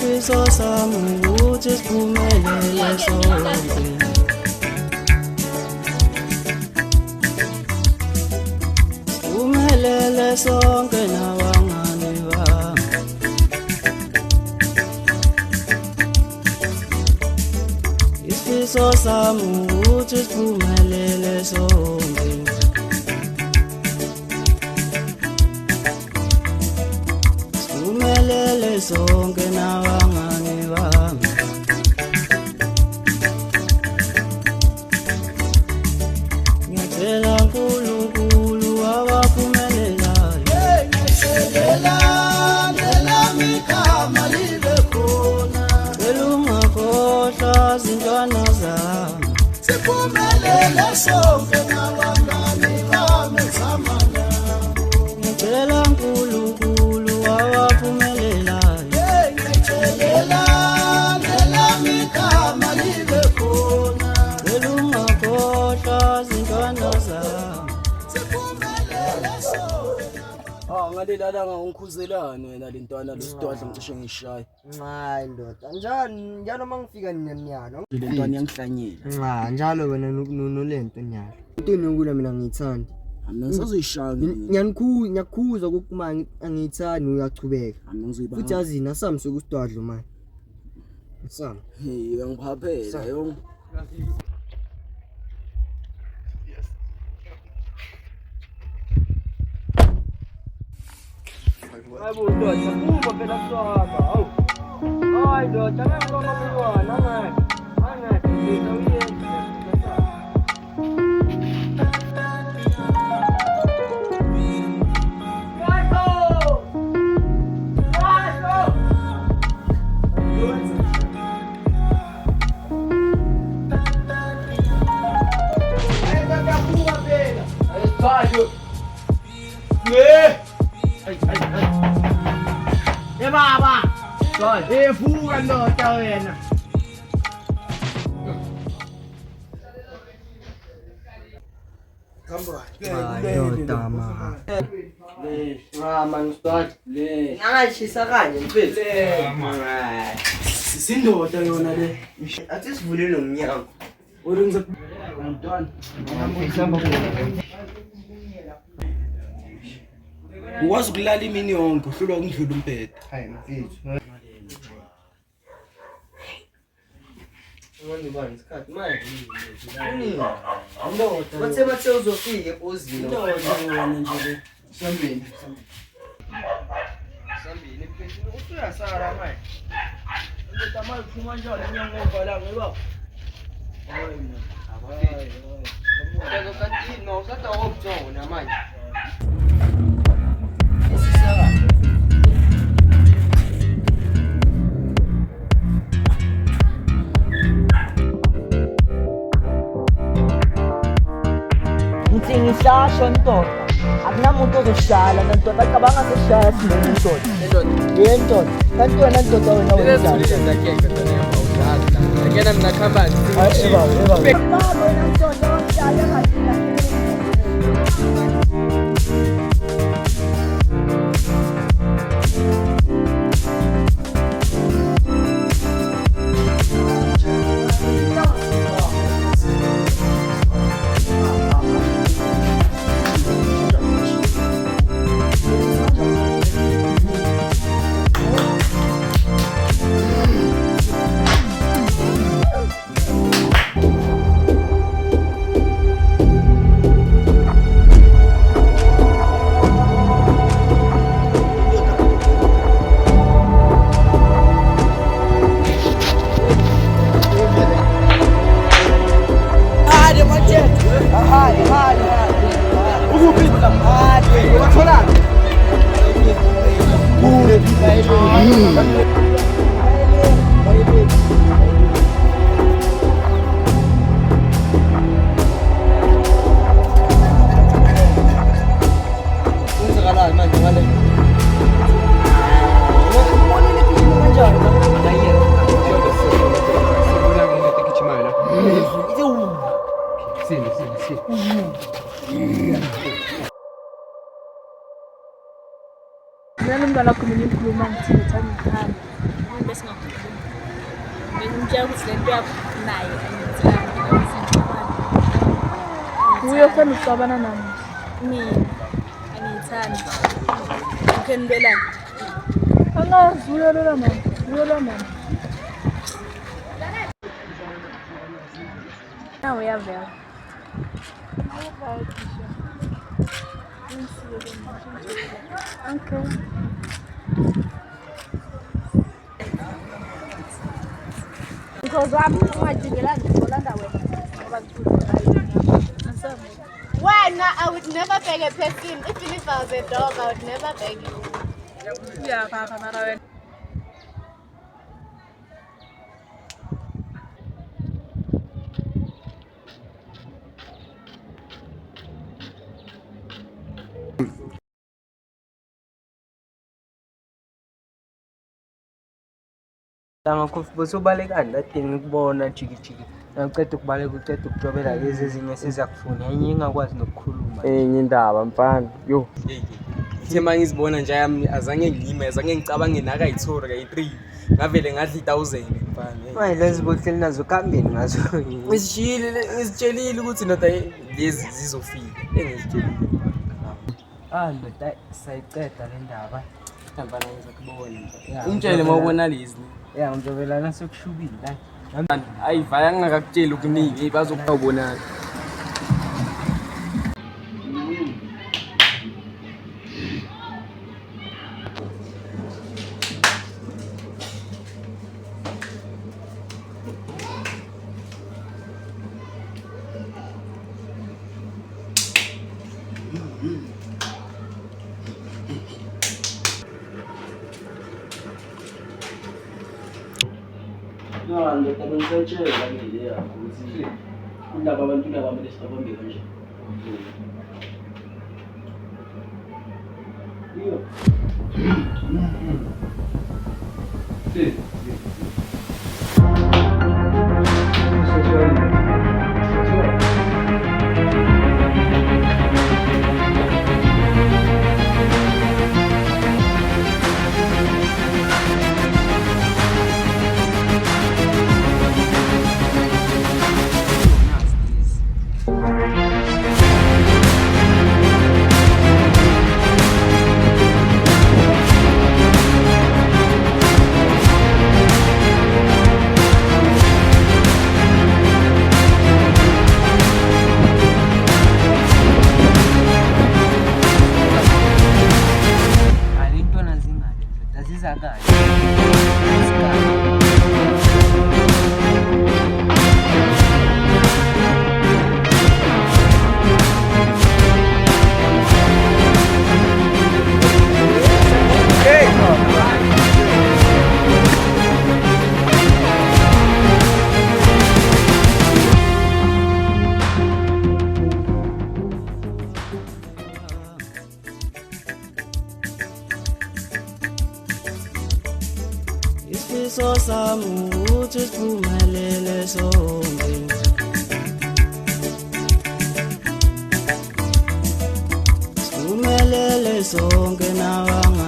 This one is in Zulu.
Isifiso sami ukuthi siphumelele sonke. Siphumelele sonke nabangani bami. Isifiso sami ukuthi siphumelele sonke. Siphumelele sonke nabangani bami. Ngiyacela uNkulunkulu abaphumelelayo. Ngiyacela lelami igama libe khona. Cela ungakhohlwa zintwana zami. Siphumelele sonke nabangani bami zamana. Ngiyacela uNkulunkulu abaphumelelayo. Ngiyacela lelami igama libe khona. Cela ungakhohlwa zintwana zami. Siphumelele sonke. Ngalelala ngangikhuzelani wena le ntwana lo sidwadla ngicishe ngishaya. Hayi ndoda, njalo mangifika nyalo. Le ntwana yangihlanyela. Njalo wena nolento nyalo. Into nokula mina ngiyithanda. Mina ngisazoyishaya. Ngiyakhuza ukuma angiyithandi uyachubeka. Mina ngizoyiba. Futhi yazini asami sokusidwadla manje. Asami. Hey, ngiphaphela yo. Hayibo ndoda, kuba phela kuswaba. Hawu. Hayi ndoda, ngangoma kuwana ngani. Angathi ngizwe uyenze. Baba! Fuga ndoda wena. Ndoda ma. Man start. Ngashisa kanje mfethu. Sindoda yona le. Athi sivulele umnyango. Urinza mntwana. Ukwazi ukulala imini yonke uhlulwa ukudlula umbhede. Hayi mfethu. Ngibani isikhathi manje. Ndoda. Bathe uzofika ebhozini. Ndoda yona nje le. Sambini mfethu. Usuyasala manje. Ndoda manje uphuma njalo umnyango ovala ngoba. Hayi. Ngeke kanti no usatha wokujona manje. Ngisasho ndoda. Akunamuntu ozoshaya ndoda acabanga seshaya singene ndoda. Yendoda. Kanti wena ndoda wena wenjani? Akena mina khambazi. Mina nomntwana wakho mina ngikhuluma ngithi ngithanda. besingakhulumi. Bengimtshela ukuthi lento yakho nayo angiyithandi. Uye ofuna ukuxabana nami. Mina angiyithandi. Ukhe nibelani? Angazi uyelela mama. Uyela mama. Nawe uyavela. Okay. Because I'm Why not? I would never beg a person. Even if I was a dog, I would never beg you. Yeah, Papa. Ngakhofu bosobalekani dadinga ukubona jikijiki. Ngicela ukubaleka ucela ukujobela lezi ezinye sizakufuna. Enye ingakwazi nokukhuluma. Enye indaba mfana. Yo. Ithe mangizibona nje azange ngime, azange ngicabange naka ithori kayi3. Ngavele ngadla 1000 mfana. Manje lezi bohleli nazo kambini ngazo. Ngizitshelile ukuthi ndoda lezi zizofika. Engizitshelile. Ndoda sayiceda le ndaba. Mfana ngizokubona. Umtshele mawubona lezi. Yeah, ngizobela nasokushubile. Ayivaya ngakakutshela ukuningi bazokubonana. No, ndoda bengisayitshela nje yakho ukuthi kulabo abantu laba abamele sibabambe kanje. Yo. Isifiso sami ukuthi siphumelele sonke. Siphumelele sonke nawanga